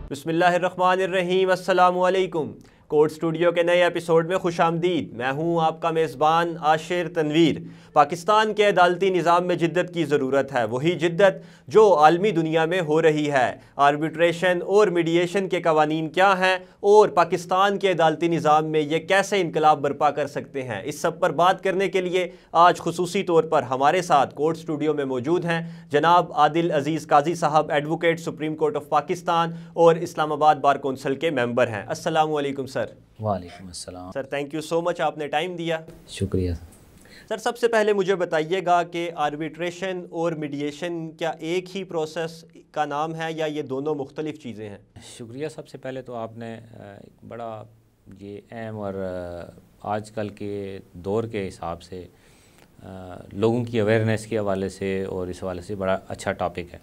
बिस्मिल्लाहिर्रहमानिर्रहीम, अस्सलामुअलैकुम। Court studio के नए एपिसोड में खुश आमदीद। मैं हूँ आपका मेज़बान आशिर तनवीर। पाकिस्तान के अदालती निज़ाम में जिद्दत की ज़रूरत है, वही जिद्दत जो आलमी दुनिया में हो रही है। आर्बिट्रेशन और मीडिएशन के कवानीन क्या हैं और पाकिस्तान के अदालती निज़ाम में ये कैसे इनकलाब बर्पा कर सकते हैं, इस सब पर बात करने के लिए आज खुसूसी तौर पर हमारे साथ कोर्ट स्टूडियो में मौजूद हैं जनाब आदिल अजीज़ काजी साहब, advocate, supreme court of Pakistan और इस्लामाबाद बार कौंसिल के मेंबर हैं। अस्सलामु अलैकुम सर। वालेकुम अस्सलाम sir, thank you so much, आपने टाइम दिया। शुक्रिया सर, सबसे पहले मुझे बताइएगा कि आर्बिट्रेशन और मीडिएशन क्या एक ही प्रोसेस का नाम है या ये दोनों मुख्तलिफ चीज़ें हैं? शुक्रिया। सबसे पहले तो आपने एक बड़ा ये अहम और आजकल के दौर के हिसाब से लोगों की अवेयरनेस के हवाले से और इस हवाले से बड़ा अच्छा टॉपिक है।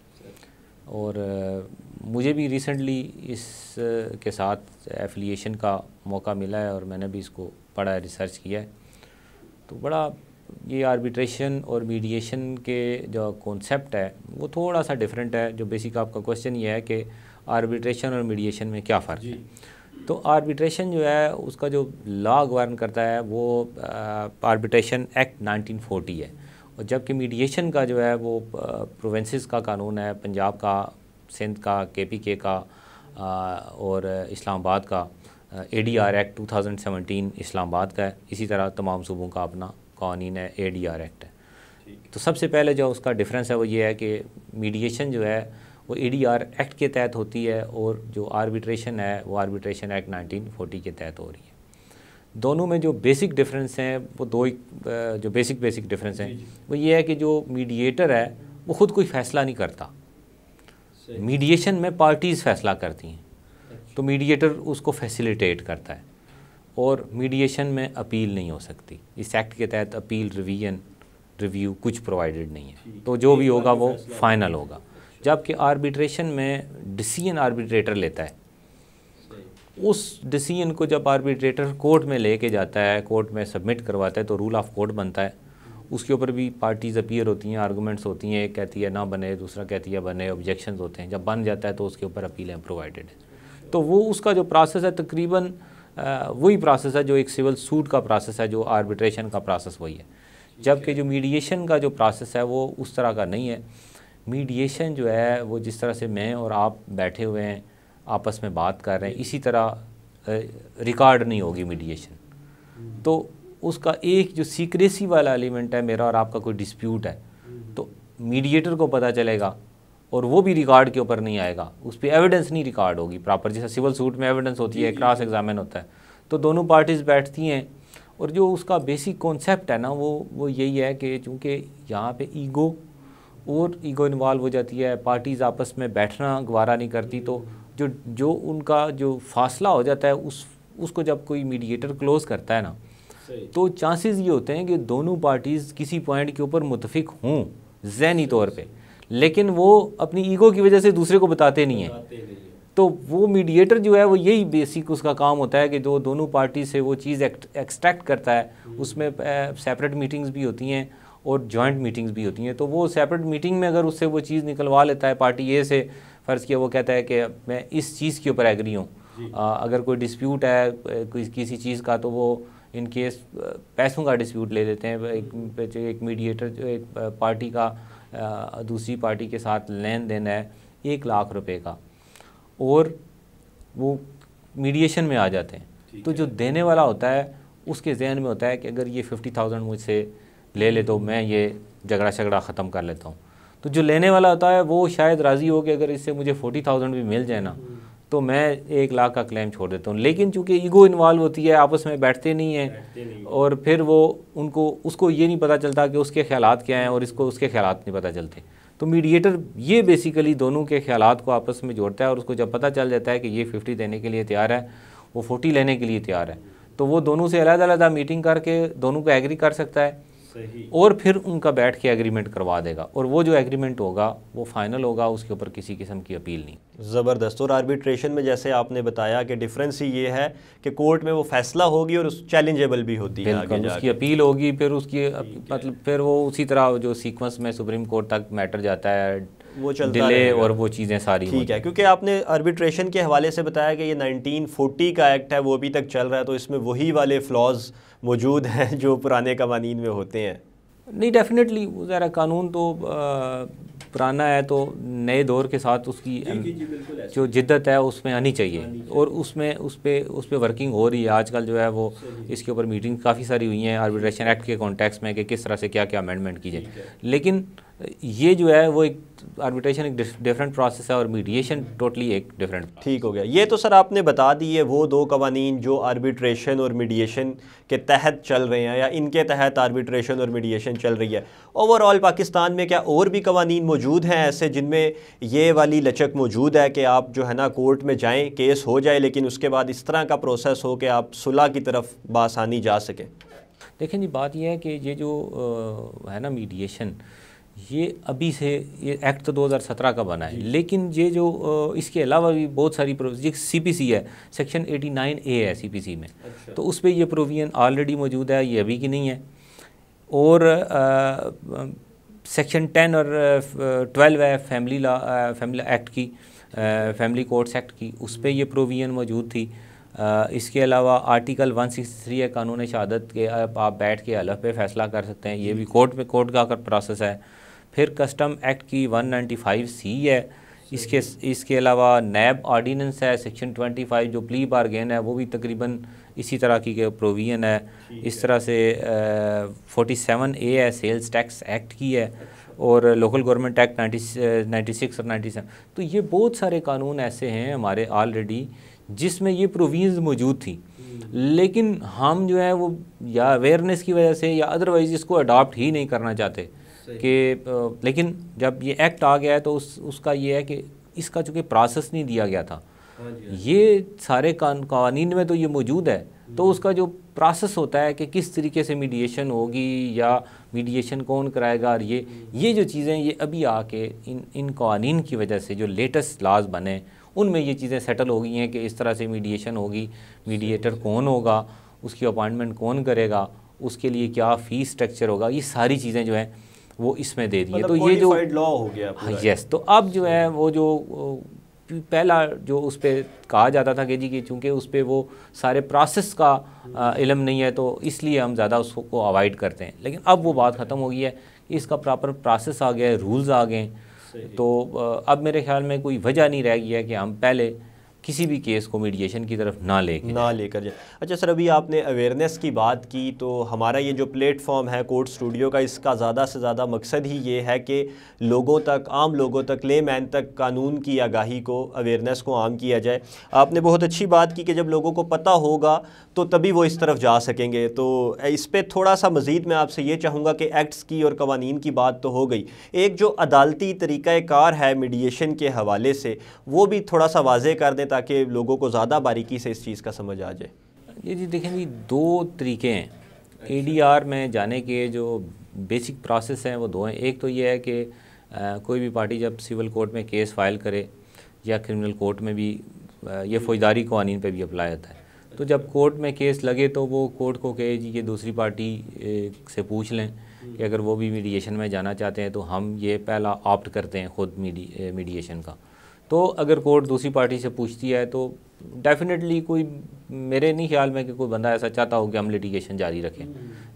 और मुझे भी रिसेंटली इस के साथ एफिलिएशन का मौका मिला है और मैंने भी इसको पढ़ा है, रिसर्च किया है। तो बड़ा ये आर्बिट्रेशन और मीडिएशन के जो कॉन्सेप्ट है वो थोड़ा सा डिफरेंट है। जो बेसिक आपका क्वेश्चन ये है कि आर्बिट्रेशन और मीडिएशन में क्या फ़र्क है। तो आर्बिट्रेशन जो है उसका जो लॉ गवर्न करता है वो आर्बिट्रेशन एक्ट 1940 है, और जबकि मीडिएशन का जो है वो प्रोविंसेस का कानून है, पंजाब का, सिंध का, केपीके का और इस्लामाबाद का ADR एक्ट 2017 इस्लामाबाद का है। इसी तरह तमाम सूबों का अपना कानून है, ADR एक्ट है। तो सबसे पहले जो उसका डिफरेंस है वो ये है कि मीडिएशन जो है वो ADR एक्ट के तहत होती है और जो आर्बिट्रेशन है वो आर्बिट्रेशन एक्ट 1940 के तहत हो रही है। दोनों में जो बेसिक डिफरेंस हैं वो जो बेसिक डिफरेंस हैं वो ये है कि जो मीडिएटर है वो ख़ुद कोई फ़ैसला नहीं करता। मीडिएशन में पार्टीज़ फ़ैसला करती हैं, तो मीडिएटर उसको फैसिलिटेट करता है। और मीडिएशन में अपील नहीं हो सकती। इस एक्ट के तहत अपील, रिव्यू कुछ प्रोवाइडेड नहीं है, तो जो भी होगा वो फाइनल होगा। जबकि आर्बिट्रेशन में डिसीजन आर्बिट्रेटर लेता है। उस डिसीजन को जब आर्बिट्रेटर कोर्ट में लेके जाता है, कोर्ट में सबमिट करवाता है, तो रूल ऑफ कोर्ट बनता है। उसके ऊपर भी पार्टीज़ अपीयर होती हैं, आर्गूमेंट्स होती हैं। एक कहती है ना बने, दूसरा कहती है बने, ऑब्जेक्शंस होते हैं। जब बन जाता है तो उसके ऊपर अपीलें प्रोवाइडेड है। तो वो उसका जो प्रोसेस है तकरीबन वही प्रोसेस है जो एक सिविल सूट का प्रोसेस है, जो आर्बिट्रेशन का प्रोसेस वही है। जबकि जो मीडिएशन का जो प्रोसेस है वो उस तरह का नहीं है। मीडिएशन जो है वो जिस तरह से मैं और आप बैठे हुए हैं, आपस में बात कर रहे हैं, इसी तरह रिकॉर्ड नहीं होगी मीडिएशन। तो उसका एक जो सीक्रेसी वाला एलिमेंट है, मेरा और आपका कोई डिस्प्यूट है तो मीडिएटर को पता चलेगा और वो भी रिकॉर्ड के ऊपर नहीं आएगा, उस पर एविडेंस नहीं रिकॉर्ड होगी प्रॉपर। जैसे सिविल सूट में एविडेंस होती है, क्रॉस एग्जामिन होता है, तो दोनों पार्टीज़ बैठती हैं। और जो उसका बेसिक कॉन्सेप्ट है ना वो यही है कि चूँकि यहाँ पे ईगो इन्वॉल्व हो जाती है, पार्टीज़ आपस में बैठना गवारा नहीं करती, तो जो उनका जो फासला हो जाता है उसको जब कोई मीडिएटर क्लोज़ करता है ना, तो चांसेस ये होते हैं कि दोनों पार्टीज़ किसी पॉइंट के ऊपर मुतफिक हों ज़हनी तौर पे, लेकिन वो अपनी ईगो की वजह से दूसरे को बताते नहीं हैं। तो वो मीडिएटर जो है वो यही बेसिक उसका काम होता है कि जो दोनों पार्टी से वो चीज़ एक्सट्रैक्ट करता है। उसमें सेपरेट मीटिंग्स भी होती हैं और जॉइंट मीटिंग्स भी होती हैं। तो वो सेपरेट मीटिंग में अगर उससे वो चीज़ निकलवा लेता है, पार्टी ए से फ़र्ज़ किया, वो कहता है कि मैं इस चीज़ के ऊपर एग्री हूँ। अगर कोई डिस्प्यूट है किसी चीज़ का, तो वो इन केस पैसों का डिस्प्यूट ले लेते हैं। एक मीडिएटर जो एक पार्टी का दूसरी पार्टी के साथ लेन देन है 1 लाख रुपए का, और वो मीडिएशन में आ जाते हैं। तो जो देने वाला होता है उसके जहन में होता है कि अगर ये 50,000 मुझसे ले ले तो मैं ये झगड़ा ख़त्म कर लेता हूँ। तो जो लेने वाला होता है वो शायद राज़ी हो कि अगर इससे मुझे 40,000 भी मिल जाए ना तो मैं 1 लाख का क्लेम छोड़ देता हूँ। लेकिन चूँकि ईगो इन्वॉल्व होती है, आपस में बैठते नहीं हैं, और फिर वो उसको ये नहीं पता चलता कि उसके ख़यालात क्या हैं और इसको उसके ख़यालात नहीं पता चलते। तो मीडिएटर ये बेसिकली दोनों के ख़यालात को आपस में जोड़ता है, और उसको जब पता चल जाता है कि ये 50 देने के लिए तैयार है, वो 40 लेने के लिए तैयार है, तो वो दोनों से अलग-अलग मीटिंग करके दोनों को एग्री कर सकता है और फिर उनका बैठ के एग्रीमेंट करवा देगा। और वो जो एग्रीमेंट होगा वो फाइनल होगा, उसके ऊपर किसी किस्म की अपील नहीं। ज़बरदस्त। और आर्बिट्रेशन में जैसे आपने बताया कि डिफरेंस ही ये है कि कोर्ट में वो फैसला होगी और उस चैलेंजेबल भी होती है, आगे उसकी अपील होगी, फिर उसकी मतलब फिर वो उसी तरह जो सीक्वेंस में सुप्रीम कोर्ट तक मैटर जाता है, वो चलता डिले रहेगा और वो चीज़ें सारी। ठीक है, क्योंकि आपने आर्बिट्रेशन के हवाले से बताया कि ये 1940 का एक्ट है, वो अभी तक चल रहा है, तो इसमें वही वाले फ्लॉज मौजूद हैं जो पुराने कवानीन में होते हैं। नहीं, डेफिनेटली ज़रा कानून तो पुराना है, तो नए दौर के साथ उसकी जो जिद्दत है उसमें आनी चाहिए, और उसमें उस पर वर्किंग हो रही है आजकल जो है वो। इसके ऊपर मीटिंग काफ़ी सारी हुई हैं आर्बिट्रेशन एक्ट के कॉन्टेक्स्ट में कि किस तरह से क्या क्या अमेंडमेंट की जाए। लेकिन ये जो है वो एक आर्बिट्रेशन एक डिफरेंट प्रोसेस है और मीडिएशन टोटली एक डिफरेंट। ठीक हो गया। ये तो सर आपने बता दी है वो दो कवानीन जो आर्बिट्रेशन और मीडिएशन के तहत चल रहे हैं, या इनके तहत आर्बिट्रेशन और मीडिएशन चल रही है। ओवरऑल पाकिस्तान में क्या और भी कवानीन मौजूद हैं ऐसे जिनमें ये वाली लचक मौजूद है कि आप जो है ना कोर्ट में जाएँ, केस हो जाए, लेकिन उसके बाद इस तरह का प्रोसेस हो कि आप सुलह की तरफ बासानी जा सकें? देखें जी, बात यह है कि ये जो है ना मीडिएशन, ये अभी से, ये एक्ट तो 2017 का बना है, लेकिन ये जो इसके अलावा भी बहुत सारी CPC है, सेक्शन 89A है CPC में। अच्छा। तो उस पर ये प्रोविजन ऑलरेडी मौजूद है, ये अभी की नहीं है। और सेक्शन 10 और 12 है फैमिली एक्ट की, फैमिली कोर्ट्स एक्ट की, उस पर ये प्रोविजन मौजूद थी। इसके अलावा आर्टिकल 163 है कानून शहादत के, आप बैठ के हलफ पे फैसला कर सकते हैं, ये भी कोर्ट का प्रोसेस है। फिर कस्टम एक्ट की 195C है। इसके अलावा नैब ऑर्डिनेंस है सेक्शन 25, जो प्ली बारगेन है, वो भी तकरीबन इसी तरह की प्रोविजन है। इस तरह से 47A है सेल्स टैक्स एक्ट की है, और लोकल गवर्नमेंट एक्ट 96 और 97। तो ये बहुत सारे कानून ऐसे हैं हमारे ऑलरेडी जिसमें ये प्रोविजंस मौजूद थी, लेकिन हम जो है वो या अवेयरनेस की वजह से या अदरवाइज़ इसको अडॉप्ट ही नहीं करना चाहते कि। लेकिन जब ये एक्ट आ गया है तो उसका ये है कि इसका चूँकि प्रोसेस नहीं दिया गया था, ये सारे कानून में तो ये मौजूद है, तो उसका जो प्रोसेस होता है कि किस तरीके से मीडिएशन होगी या मीडिएशन कौन कराएगा, और ये जो चीज़ें ये अभी आके इन कानून की वजह से जो लेटेस्ट लॉज बने उनमें ये चीज़ें सेटल हो गई हैं कि इस तरह से मीडिएशन होगी, मीडिएटर कौन होगा, उसकी अपॉइंटमेंट कौन करेगा, उसके लिए क्या फ़ीस स्ट्रक्चर होगा, ये सारी चीज़ें जो हैं वो इसमें दे दी है। तो ये जो लॉ हो गया पूरा। यस, तो अब जो है वो जो पहला जो उस पर कहा जाता था कि जी कि चूँकि उस पर वो सारे प्रोसेस का इल्म नहीं है तो इसलिए हम ज़्यादा उसको अवॉइड करते हैं, लेकिन अब वो बात ख़त्म हो गई है, इसका प्रॉपर प्रोसेस आ गया है, रूल्स आ गए, तो अब मेरे ख्याल में कोई वजह नहीं रह गई है कि हम पहले किसी भी केस को मीडिएशन की तरफ ना लेकर जाए। अच्छा सर, अभी आपने अवेयरनेस की बात की, तो हमारा ये जो प्लेटफॉर्म है कोर्ट स्टूडियो का, इसका ज़्यादा से ज़्यादा मकसद ही ये है कि लोगों तक, आम लोगों तक, लेमैन तक कानून की आगाही को, अवेयरनेस को आम किया जाए। आपने बहुत अच्छी बात की कि जब लोगों को पता होगा तो तभी वो इस तरफ जा सकेंगे। तो इस पर थोड़ा सा मज़ीद मैं आपसे ये चाहूँगा कि एक्ट्स की और कवानीन की बात तो हो गई, एक जो अदालती तरीक़ाकार है मीडिएशन के हवाले से वो भी थोड़ा सा वाज़े कर दें ताकि लोगों को ज़्यादा बारीकी से इस चीज़ का समझ आ जाए। जी देखें जी, दो तरीके हैं ADR में जाने के, जो बेसिक प्रोसेस हैं वो दो हैं। एक तो ये है कि कोई भी पार्टी जब सिविल कोर्ट में केस फाइल करे या क्रिमिनल कोर्ट में भी, ये फौजदारी कानून पे भी अप्लाई होता है, तो जब कोर्ट में केस लगे तो वो कोर्ट को कहे जी कि दूसरी पार्टी से पूछ लें कि अगर वो भी मीडिएशन में जाना चाहते हैं तो हम ये पहला ऑप्ट करते हैं खुद मीडिएशन का। तो अगर कोर्ट दूसरी पार्टी से पूछती है तो डेफिनेटली कोई, मेरे नहीं ख्याल में कि कोई बंदा ऐसा चाहता हो कि हम लिटिगेशन जारी रखें।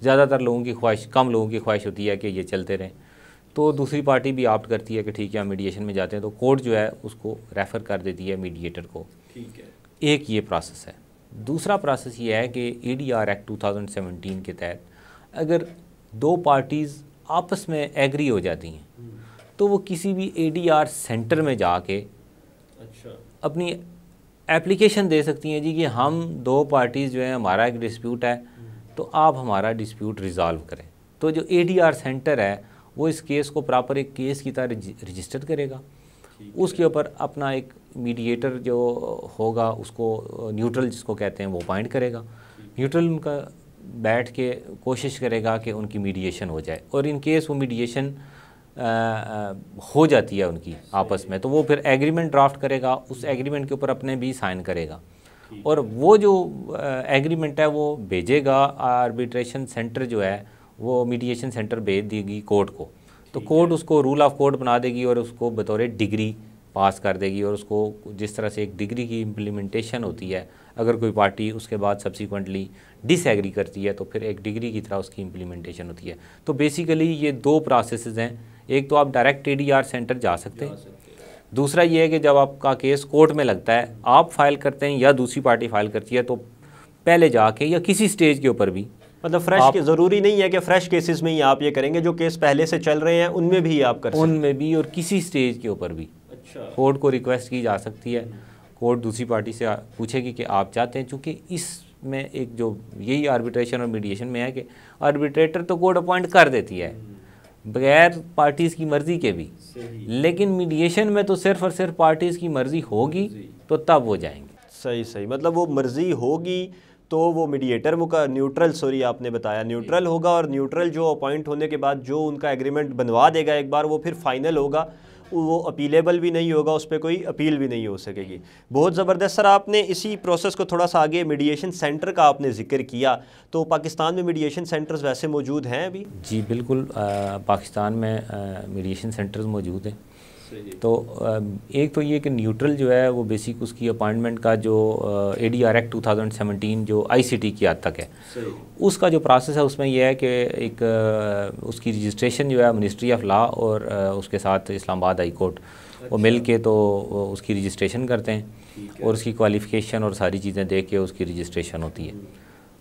ज़्यादातर लोगों की ख्वाहिश, कम लोगों की ख्वाहिश होती है कि ये चलते रहें, तो दूसरी पार्टी भी ऑप्ट करती है कि ठीक है हम मीडिएशन में जाते हैं, तो कोर्ट जो है उसको रेफ़र कर देती है मीडिएटर को। ठीक है, एक ये प्रोसेस है। दूसरा प्रोसेस ये है कि ADR एक्ट 2017 के तहत अगर दो पार्टीज़ आपस में एग्री हो जाती हैं तो वो किसी भी ADR सेंटर में जाके अपनी एप्लीकेशन दे सकती हैं जी कि हम दो पार्टीज़ जो है, हमारा एक डिस्प्यूट है तो आप हमारा डिस्प्यूट रिज़ॉल्व करें। तो जो ADR सेंटर है वो इस केस को प्रॉपर एक केस की तरह रजिस्टर करेगा, उसके ऊपर अपना एक मीडिएटर जो होगा उसको न्यूट्रल जिसको कहते हैं वो अपॉइंट करेगा। न्यूट्रल उनका बैठ के कोशिश करेगा कि उनकी मीडिएशन हो जाए, और इन केस वो मीडिएशन हो जाती है उनकी आपस में, तो वो फिर एग्रीमेंट ड्राफ्ट करेगा, उस एग्रीमेंट के ऊपर अपने भी साइन करेगा, और वो जो एग्रीमेंट है वो भेजेगा आर्बिट्रेशन सेंटर जो है, वो मीडिएशन सेंटर भेज देगी कोर्ट को। तो कोर्ट उसको रूल ऑफ कोर्ट बना देगी और उसको बतौर डिग्री पास कर देगी, और उसको जिस तरह से एक डिग्री की इम्प्लीमेंटेशन होती है, अगर कोई पार्टी उसके बाद सब्सिक्वेंटली डिसएग्री करती है तो फिर एक डिग्री की तरह उसकी इम्प्लीमेंटेशन होती है। तो बेसिकली ये दो प्रोसेसेस हैं, एक तो आप डायरेक्ट ADR सेंटर जा सकते हैं, दूसरा ये है कि जब आपका केस कोर्ट में लगता है, आप फाइल करते हैं या दूसरी पार्टी फाइल करती है, तो पहले जाके या किसी स्टेज के ऊपर भी, मतलब फ्रेश के ज़रूरी नहीं है कि फ्रेश केसेस में ही आप ये करेंगे, जो केस पहले से चल रहे हैं उनमें भी आप कर सकते हैं, उनमें भी और किसी स्टेज के ऊपर भी। अच्छा, कोर्ट को रिक्वेस्ट की जा सकती है, कोर्ट दूसरी पार्टी से पूछेगी कि आप चाहते हैं, चूँकि इसमें एक जो यही आर्बिट्रेशन और मीडिएशन में है कि आर्बिट्रेटर तो कोर्ट अपॉइंट कर देती है बगैर पार्टीज़ की मर्ज़ी के भी, लेकिन मीडिएशन में तो सिर्फ और सिर्फ पार्टीज़ की मर्ज़ी होगी तो तब वो जाएंगे। सही, मतलब वो मर्ज़ी होगी तो वो मीडिएटर न्यूट्रल, सॉरी आपने बताया न्यूट्रल होगा, और न्यूट्रल जो अपॉइंट होने के बाद जो उनका एग्रीमेंट बनवा देगा एक बार, वो फिर फाइनल होगा, वो अपीलेबल भी नहीं होगा, उस पर कोई अपील भी नहीं हो सकेगी। बहुत ज़बरदस्त सर। आपने इसी प्रोसेस को थोड़ा सा आगे, मीडिएशन सेंटर का आपने जिक्र किया, तो पाकिस्तान में मीडिएशन सेंटर्स वैसे मौजूद हैं अभी? जी बिल्कुल, पाकिस्तान में मीडिएशन सेंटर्स मौजूद हैं। तो एक तो ये कि न्यूट्रल जो है वो बेसिक उसकी अपॉइंटमेंट का जो ADR एक्ट 2017 जो ICT की हद तक है, उसका जो प्रोसेस है उसमें यह है कि एक उसकी रजिस्ट्रेशन जो है मिनिस्ट्री ऑफ लॉ और उसके साथ इस्लामाबाद हाई कोर्ट वो मिल के तो उसकी रजिस्ट्रेशन करते हैं, और उसकी क्वालिफ़िकेशन और सारी चीज़ें देख के उसकी रजिस्ट्रेशन होती है।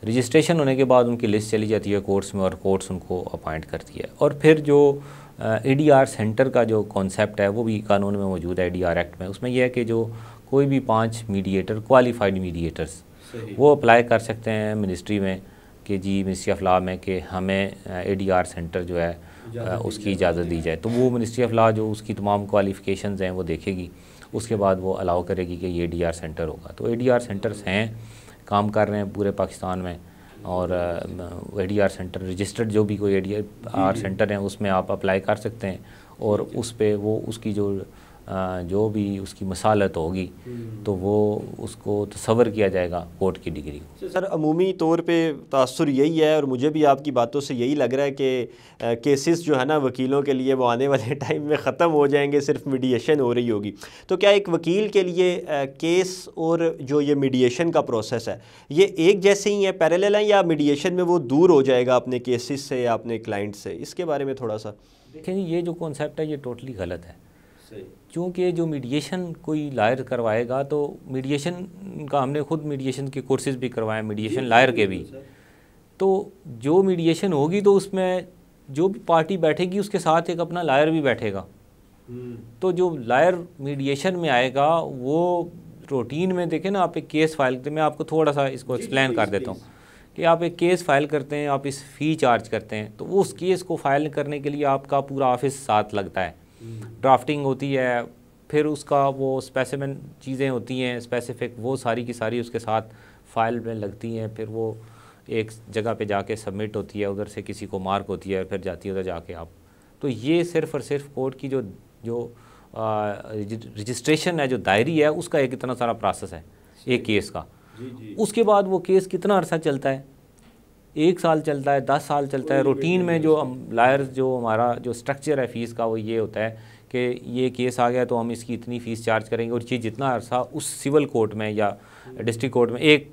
रजिस्ट्रेशन होने के बाद उनकी लिस्ट चली जाती है कोर्ट्स में, और कोर्ट्स उनको अपॉइंट करती है। और फिर जो ADR सेंटर का जो कॉन्सेप्ट है वो भी कानून में मौजूद है, ADR एक्ट में। उसमें यह है कि जो कोई भी 5 मीडिएटर, क्वालिफाइड मीडिएटर्स, वो अप्लाई कर सकते हैं मिनिस्ट्री में कि जी मिनिस्ट्री ऑफ लॉ में कि हमें ADR सेंटर जो है उसकी इजाज़त दी जाए। तो वो मिनिस्ट्री ऑफ लॉ जो उसकी तमाम क्वालिफ़िकेशंस हैं वो देखेगी, उसके बाद वो अलाउ करेगी कि ये ADR सेंटर होगा। तो ADR सेंटर्स हैं, काम कर रहे हैं पूरे पाकिस्तान में, और ADR सेंटर रजिस्टर्ड जो भी कोई ADR सेंटर है उसमें आप अप्लाई कर सकते हैं, और उस पे वो उसकी जो भी उसकी मसालत होगी तो वो उसको तसव्वुर किया जाएगा कोर्ट की डिग्री को। सर अमूमी तौर पे तासुर यही है, और मुझे भी आपकी बातों से यही लग रहा है कि केसेस जो है ना वकीलों के लिए वो आने वाले टाइम में ख़त्म हो जाएंगे, सिर्फ मीडिएशन हो रही होगी। तो क्या एक वकील के लिए केस और जो ये मीडिएशन का प्रोसेस है ये एक जैसे ही है, पैरेलल है, या मीडिएशन में वो दूर हो जाएगा अपने केसेस से या अपने क्लाइंट से? इसके बारे में थोड़ा सा देखें। ये जो कॉन्सेप्ट है ये टोटली गलत है, क्योंकि जो मीडिएशन कोई लायर करवाएगा, तो मीडिएशन का हमने खुद मीडिएशन के कोर्सेज भी करवाए, मीडिएशन लायर के भी। तो जो मीडिएशन होगी तो उसमें जो भी पार्टी बैठेगी उसके साथ एक अपना लायर भी बैठेगा। तो जो लायर मीडिएशन में आएगा वो रूटीन में, देखें ना, आप एक केस फाइल करते हैं, मैं आपको थोड़ा सा इसको एक्सप्लेन कर देता हूँ कि आप एक केस फाइल करते हैं, आप इस फ़ी चार्ज करते हैं, तो वो उस केस को फाइल करने के लिए आपका पूरा ऑफिस साथ लगता है, ड्राफ्टिंग होती है, फिर उसका वो स्पेसिमेन चीज़ें होती हैं स्पेसिफिक, वो सारी की सारी उसके साथ फाइल में लगती हैं, फिर वो एक जगह पे जाके सबमिट होती है, उधर से किसी को मार्क होती है, फिर जाती है उधर जाके आप। तो ये सिर्फ़ और सिर्फ कोर्ट की जो रजिस्ट्रेशन है, जो दायरी है, उसका एक इतना सारा प्रोसेस है एक केस का। उसके बाद वो केस कितना अरसा चलता है, 1 साल चलता है, 10 साल चलता है। रूटीन में जो लायर जो हमारा जो स्ट्रक्चर है फ़ीस का, वो ये होता है कि ये केस आ गया तो हम इसकी इतनी फ़ीस चार्ज करेंगे, और ये जितना अरसा उस सिविल कोर्ट में या डिस्ट्रिक्ट कोर्ट में, एक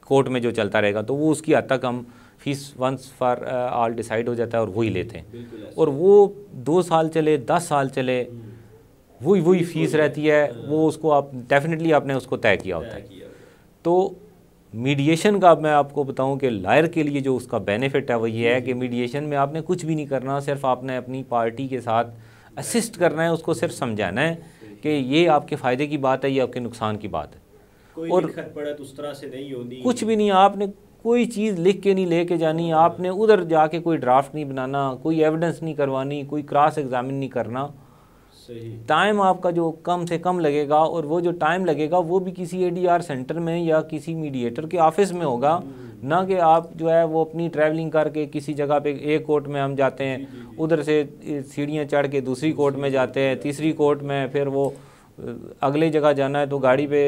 कोर्ट में जो चलता रहेगा, तो वो उसकी हद तक हम fees once for all decide हो जाता है और वही लेते हैं। और वो 2 साल चले, 10 साल चले, वही फ़ीस रहती है, वो उसको आप डेफिनेटली आपने उसको तय किया होता है। तो मीडिएशन का मैं आपको बताऊं कि लायर के लिए जो उसका बेनिफिट है वो ये है कि मीडिएशन में आपने कुछ भी नहीं करना, सिर्फ आपने अपनी पार्टी के साथ असिस्ट करना है, उसको सिर्फ समझाना है कि ये आपके फ़ायदे की बात है, ये आपके नुकसान की बात है, और उस तरह से नहीं होनी, कुछ भी नहीं, आपने कोई चीज़ लिख के नहीं लेके जानी, आपने उधर जाके कोई ड्राफ्ट नहीं बनाना, कोई एविडेंस नहीं करवानी, कोई क्रॉस एग्जामिन नहीं करना। टाइम आपका जो कम से कम लगेगा, और वो जो टाइम लगेगा वो भी किसी ADR सेंटर में या किसी मीडिएटर के ऑफिस में होगा, ना कि आप जो है वो अपनी ट्रैवलिंग करके किसी जगह पे, एक कोर्ट में हम जाते हैं, उधर से सीढ़ियाँ चढ़ के दूसरी कोर्ट में जाते हैं, तीसरी कोर्ट में फिर वो अगले जगह जाना है तो गाड़ी पे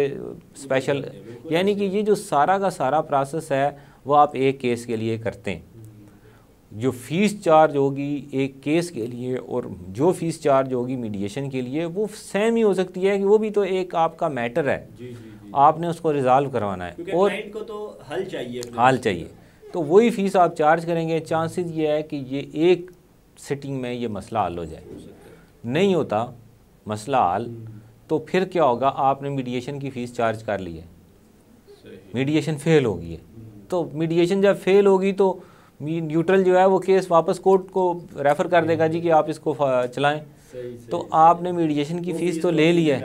स्पेशल, यानी कि ये जो सारा का सारा प्रोसेस है वो आप एक केस के लिए करते हैं। जो फ़ीस चार्ज होगी एक केस के लिए और जो फ़ीस चार्ज होगी मीडिएशन के लिए वो सेम ही हो सकती है कि वो भी तो एक आपका मैटर है। जी, आपने उसको रिजॉल्व करवाना है और क्लाइंट को तो हल चाहिए तो वही फ़ीस आप चार्ज करेंगे। चांसेस ये है कि ये एक सिटिंग में ये मसला हल हो जाए। नहीं होता मसला हल तो फिर क्या होगा, आपने मीडिएशन की फ़ीस चार्ज कर ली है, मीडिएशन फेल होगी है, तो मीडिएशन जब फेल होगी तो न्यूट्रल जो है वो केस वापस कोर्ट को रेफ़र कर देगा जी कि आप इसको चलाएं। तो आपने मीडिएशन की फ़ीस तो ले ली है,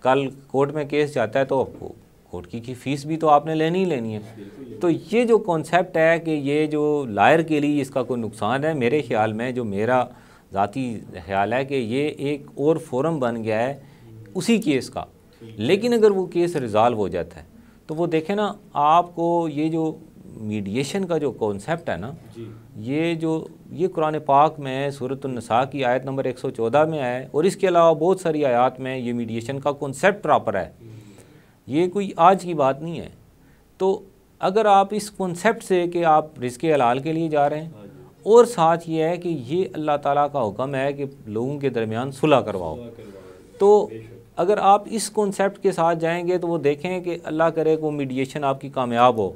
कल कोर्ट में केस जाता है तो कोर्ट की फ़ीस भी तो आपने लेनी ही लेनी है। तो ये जो कॉन्सेप्ट है कि ये जो लायर के लिए इसका कोई नुकसान है, मेरे ख्याल में जो मेरा ज़ाती ख्याल है कि ये एक और फोरम बन गया है उसी केस का। लेकिन अगर वो केस रिज़ॉल्व हो जाता है तो वो देखें ना, आपको ये जो मीडिएशन का जो कॉन्सेप्ट है ना, ये कुरान पाक में सूरत अन-निसा की आयत नंबर 114 में है और इसके अलावा बहुत सारी आयत में ये मीडिएशन का कॉन्सेप्ट प्रॉपर है। ये कोई आज की बात नहीं है। तो अगर आप इस कॉन्सेप्ट से कि आप रिज़्क़े हलाल के लिए जा रहे हैं और साथ ये है कि ये अल्लाह ताला का हुक्म है कि लोगों के दरमियान सुलह करवाओ, तो अगर आप इस कॉन्सेप्ट के साथ जाएंगे तो वो देखें कि अल्लाह करे को मीडिएशन आपकी कामयाब हो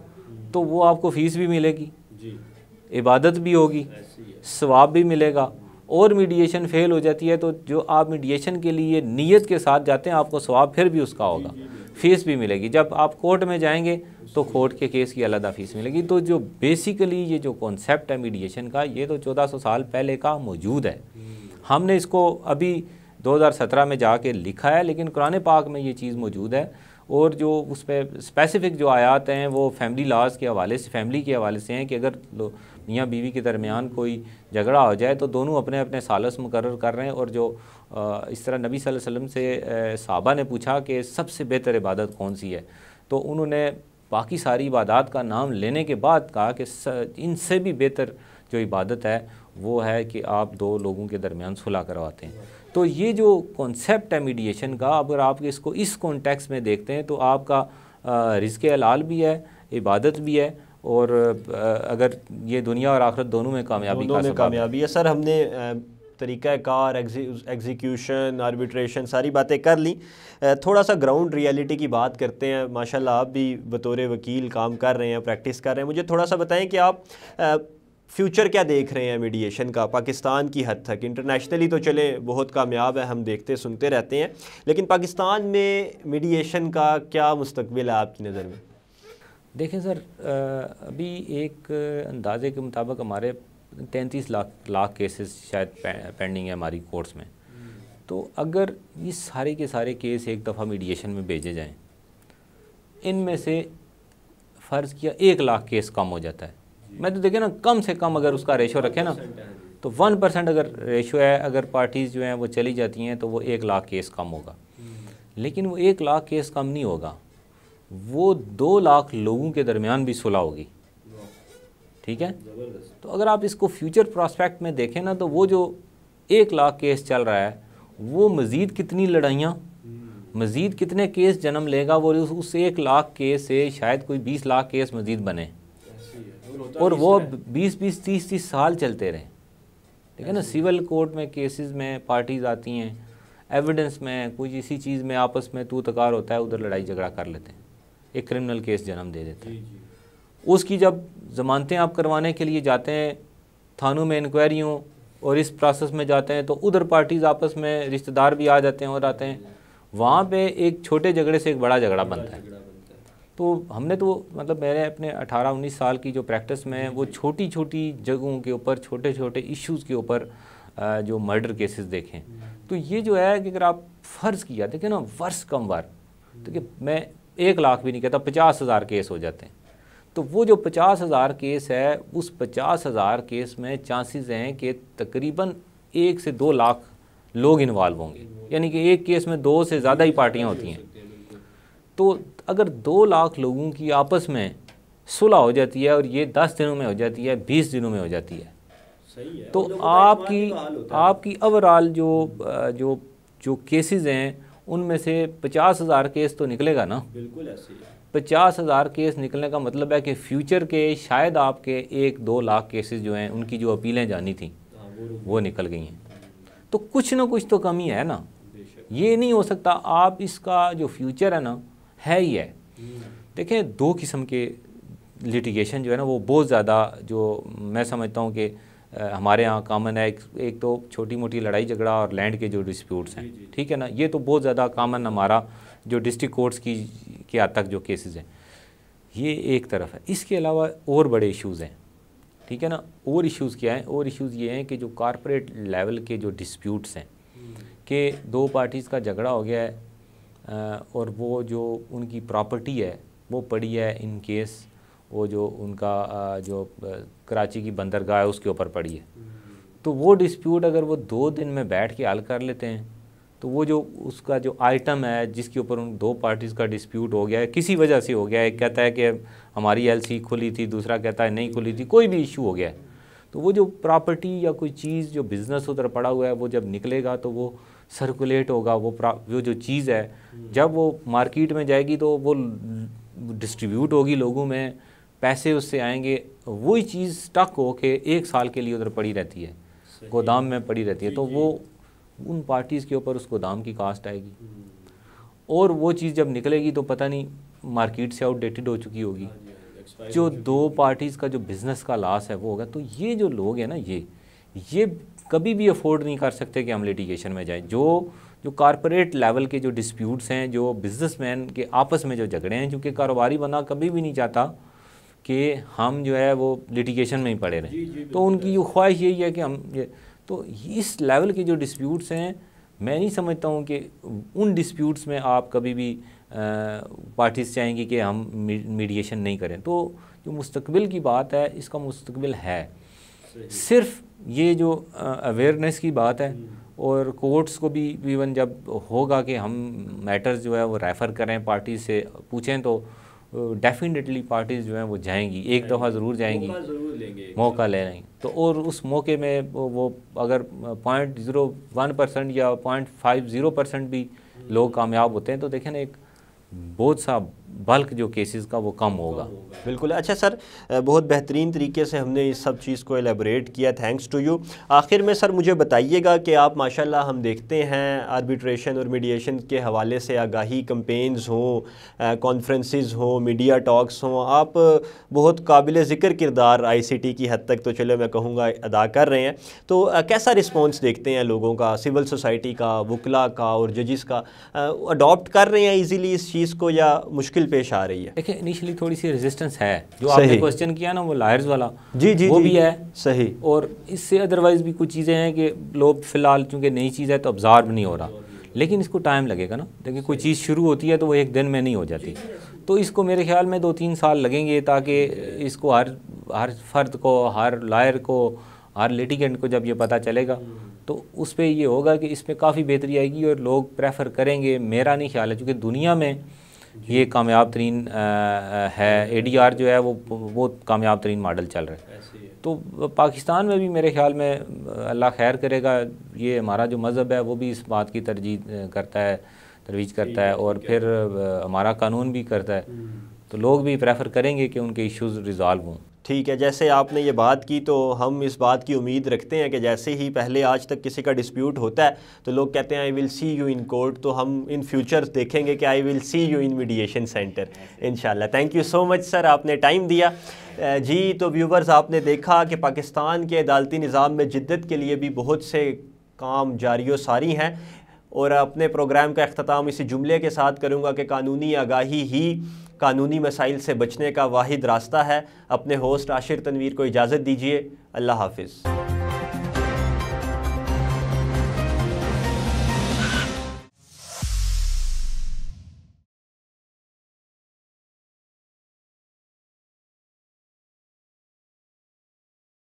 तो वो आपको फ़ीस भी मिलेगी, इबादत भी होगी, सवाब भी मिलेगा। और मीडिएशन फेल हो जाती है तो जो आप मीडिएशन के लिए नीयत के साथ जाते हैं आपको सवाब फिर भी उसका होगा, फ़ीस भी मिलेगी। जब आप कोर्ट में जाएंगे तो कोर्ट के केस की अलग फ़ीस मिलेगी। तो जो बेसिकली ये जो कॉन्सेप्ट है मीडिएशन का, ये तो 1400 साल पहले का मौजूद है। हमने इसको अभी 2017 में जाके लिखा है, लेकिन कुरान पाक में ये चीज़ मौजूद है। और जो उस पर स्पेसिफ़िक जो आयात हैं वो फैमिली लॉज के हवाले से, फैमिली के हवाले से हैं कि अगर मियाँ बीवी के दरमियान कोई झगड़ा हो जाए तो दोनों अपने अपने सालस मुकर्रर कर रहे हैं। और जो इस तरह नबी सल्लल्लाहु अलैहि वसल्लम से सहाबा ने पूछा कि सबसे बेहतर इबादत कौन सी है, तो उन्होंने बाकी सारी इबादत का नाम लेने के बाद कहा कि इनसे भी बेहतर जो इबादत है वो है कि आप दो लोगों के दरमियान सुलह करवाते हैं। तो ये जो कॉन्सेप्ट है मीडिएशन का, अगर आप इसको इस कॉन्टेक्स्ट में देखते हैं तो आपका रिज़्क़े हलाल भी है, इबादत भी है, और अगर ये दुनिया और आखिरत दोनों में कामयाबी है। सर, हमने तरीक़ा कार, एग्जीक्यूशन, आर्बिट्रेशन सारी बातें कर ली। थोड़ा सा ग्राउंड रियलिटी की बात करते हैं। माशाल्लाह आप भी बतौर वकील काम कर रहे हैं, प्रैक्टिस कर रहे हैं। मुझे थोड़ा सा बताएं कि आप फ्यूचर क्या देख रहे हैं मीडिएशन का पाकिस्तान की हद तक। इंटरनेशनली तो चले बहुत कामयाब है, हम देखते सुनते रहते हैं, लेकिन पाकिस्तान में मीडिएशन का क्या मुस्तकबिल है आपकी नज़र में? देखें सर, अभी एक अंदाजे के मुताबिक हमारे 33 लाख केसेस शायद पेंडिंग है हमारी कोर्ट्स में। तो अगर ये सारे के सारे केस एक दफ़ा मीडिएशन में भेजे जाएं, इनमें से फ़र्ज़ किया 1 लाख केस कम हो जाता है। मैं तो देखें ना, कम से कम अगर उसका रेशो रखें ना तो 1% अगर रेशो है, अगर पार्टीज़ जो हैं वो चली जाती हैं तो वो 1 लाख केस कम होगा। लेकिन वो 1 लाख केस कम नहीं होगा, वो 2 लाख लोगों के दरमियान भी सुलह होगी। ठीक है, तो अगर आप इसको फ्यूचर प्रॉस्पेक्ट में देखें ना तो वो जो 1 लाख केस चल रहा है वो मज़ीद कितनी लड़ाइयाँ, मज़ीद कितने केस जन्म लेगा, वो उस 1 लाख केस से शायद कोई 20 लाख केस मज़ीद बने और वो 20-20, 30-30 साल चलते रहें। ठीक है ना, सिविल कोर्ट में केसेस में पार्टीज़ आती हैं, एविडेंस में कोई इसी चीज़ में आपस में तू तकार होता है, उधर लड़ाई झगड़ा कर लेते हैं, एक क्रिमिनल केस जन्म दे देता है। उसकी जब ज़मानतें आप करवाने के लिए जाते हैं थानों में इंक्वायरियों और इस प्रोसेस में जाते हैं तो उधर पार्टीज़ आपस में रिश्तेदार भी आ जाते हैं और आते हैं, वहाँ पे एक छोटे झगड़े से एक बड़ा झगड़ा बनता है। तो हमने तो मतलब मेरे अपने 18-19 साल की जो प्रैक्टिस में वो छोटी छोटी जगहों के ऊपर, छोटे छोटे इश्यूज़ के ऊपर जो मर्डर केसेस देखें, तो ये जो है कि अगर आप फ़र्ज़ किया देखें ना, वर्ष कम वार, तो मैं 1 लाख भी नहीं कहता, 50,000 केस हो जाते हैं। तो वो जो 50,000 केस है, उस 50,000 केस में चांसेस हैं कि तकरीबन 1 से 2 लाख लोग इन्वॉल्व होंगे, यानी कि एक केस में 2 से ज़्यादा ही पार्टियाँ होती हैं। तो अगर 2 लाख लोगों की आपस में सुलह हो जाती है और ये 10 दिनों में हो जाती है, 20 दिनों में हो जाती है, सही है, तो आपकी ओवरऑल जो केसेस हैं उनमें से 50,000 केस तो निकलेगा ना। बिल्कुल ऐसे ही है। 50,000 केस निकलने का मतलब है कि फ्यूचर के शायद आपके 1-2 लाख केसेस जो हैं उनकी जो अपीलें जानी थी वो निकल गई हैं। तो कुछ ना कुछ तो कमी है ना, ये नहीं हो सकता। आप इसका जो फ्यूचर है ना है ही है। देखें 2 किस्म के लिटिगेशन जो है ना वो बहुत ज़्यादा जो मैं समझता हूँ कि हमारे यहाँ कॉमन है। एक तो छोटी मोटी लड़ाई झगड़ा और लैंड के जो डिस्प्यूट्स हैं, ठीक है ना, ये तो बहुत ज़्यादा कॉमन हमारा जो डिस्ट्रिक्ट कोर्ट्स की हद तक जो केसेस हैं, ये एक तरफ है। इसके अलावा और बड़े इश्यूज़ हैं, ठीक है ना। और इश्यूज़ क्या हैं? और इश्यूज़ ये हैं कि जो कॉर्पोरेट लेवल के जो डिस्प्यूट्स हैं कि 2 पार्टीज़ का झगड़ा हो गया है और वो जो उनकी प्रॉपर्टी है वो पड़ी है इन केस वो जो उनका जो कराची की बंदरगाह है उसके ऊपर पड़ी है। तो वो डिस्प्यूट अगर वो 2 दिन में बैठ के हल कर लेते हैं तो वो जो उसका जो आइटम है जिसके ऊपर उन 2 पार्टीज़ का डिस्प्यूट हो गया है, किसी वजह से हो गया है, एक कहता है कि हमारी एलसी खुली थी, दूसरा कहता है नहीं खुली थी, कोई भी इशू हो गया है, तो वो जो प्रॉपर्टी या कोई चीज़ जो बिज़नेस उधर पड़ा हुआ है वो जब निकलेगा तो वो सर्कुलेट होगा। वो जो चीज़ है जब वो मार्केट में जाएगी तो वो डिस्ट्रीब्यूट होगी लोगों में, पैसे उससे आएंगे, वही चीज़ स्टक हो के 1 साल के लिए उधर पड़ी रहती है, गोदाम में पड़ी रहती है। तो वो उन पार्टीज़ के ऊपर उस गोदाम की कास्ट आएगी और वो चीज़ जब निकलेगी तो पता नहीं मार्केट से आउटडेटेड हो चुकी होगी। जो 2 पार्टीज़ का जो बिज़नेस का लॉस है वो होगा। तो ये जो लोग हैं ना ये कभी भी अफोर्ड नहीं कर सकते कि हम लिटिगेशन में जाएं। जो कॉर्पोरेट लेवल के जो डिस्प्यूट्स हैं, जो बिजनेसमैन के आपस में जो झगड़े हैं, क्योंकि कारोबारी बंदा कभी भी नहीं चाहता कि हम जो है वो लिटिगेशन में ही पड़े रहें। तो उनकी जो ख्वाहिश यही है कि हम तो इस लेवल के जो डिस्प्यूट्स हैं मैं नहीं समझता हूँ कि उन डिस्प्यूट्स में आप कभी भी पार्टीज चाहेंगी कि हम मीडिएशन नहीं करें। तो जो मुस्तकबिल की बात है इसका मुस्तकबिल है, सिर्फ ये जो अवेयरनेस की बात है और कोर्ट्स को भी इवन जब होगा कि हम मैटर्स जो है वो रेफ़र करें, पार्टी से पूछें, तो डेफिनेटली पार्टीज़ जो हैं वो जाएंगी, एक दफ़ा ज़रूर जाएंगी, मौका ले लेंगे। तो और उस मौके में वो अगर 0.01% या 0.50% भी लोग कामयाब होते हैं तो देखें ना एक बहुत सा बल्क जो केसेस का वो कम होगा। बिल्कुल। अच्छा सर, बहुत बेहतरीन तरीके से हमने इस सब चीज़ को एलेबरेट किया, थैंक्स टू यू। आखिर में सर मुझे बताइएगा कि आप माशाल्लाह हम देखते हैं आर्बिट्रेशन और मीडिएशन के हवाले से आगाही कैंपेन्स हों, कॉन्फ्रेंसेस हों, मीडिया टॉक्स हों, आप बहुत काबिल ज़िक्र किरदार ICT की हद तक तो चलो मैं कहूँगा अदा कर रहे हैं। तो कैसा रिस्पॉन्स देखते हैं लोगों का, सिविल सोसाइटी का, वकला का और जजिस का? अडॉप्ट कर रहे हैं ईज़िली इस चीज़ को या मुश्किल पेश आ रही है? देखिए इनिशियली थोड़ी सी रेजिस्टेंस है, जो आपने क्वेश्चन किया ना वो लायर्स वाला, जी वो भी है सही। और इससे अदरवाइज भी कुछ चीज़ें हैं कि लोग फिलहाल चूँकि नई चीज़ है तो ऑब्जर्व नहीं हो रहा, लेकिन इसको टाइम लगेगा ना। देखिए कोई चीज़ शुरू होती है तो वो एक दिन में नहीं हो जाती, तो इसको मेरे ख्याल में 2-3 साल लगेंगे ताकि इसको हर फर्द को, हर लायर को, हर लिटिगेंट को जब ये पता चलेगा तो उस पर ये होगा कि इसमें काफ़ी बेहतरी आएगी और लोग प्रेफर करेंगे। मेरा नहीं ख्याल है, चूँकि दुनिया में ये कामयाब तरीन है, ADR जो है वो बहुत कामयाब तरीन मॉडल चल रहा है। तो पाकिस्तान में भी मेरे ख्याल में अल्लाह खैर करेगा, ये हमारा जो मज़हब है वो भी इस बात की तरवीज करता है और फिर हमारा कानून भी करता है, तो लोग भी प्रेफर करेंगे कि उनके इश्यूज़ रिज़ॉल्व हों। ठीक है, जैसे आपने ये बात की तो हम इस बात की उम्मीद रखते हैं कि जैसे ही पहले आज तक किसी का डिस्प्यूट होता है तो लोग कहते हैं I will see you in court, तो हम इन फ्यूचर देखेंगे कि I will see you in mediation centre इंशाल्लाह। Thank you so much sir, आपने टाइम दिया जी। तो व्यूवर्स, आपने देखा कि पाकिस्तान के अदालती निज़ाम में जिद्दत के लिए भी बहुत से काम जारी व सारी हैं और अपने प्रोग्राम का अख्ताम इसी जुमले के साथ करूँगा कि कानूनी आगाही ही कानूनी मसाइल से बचने का वाहिद रास्ता है। अपने होस्ट आशिर तनवीर को इजाज़त दीजिए। अल्लाह हाफिज़।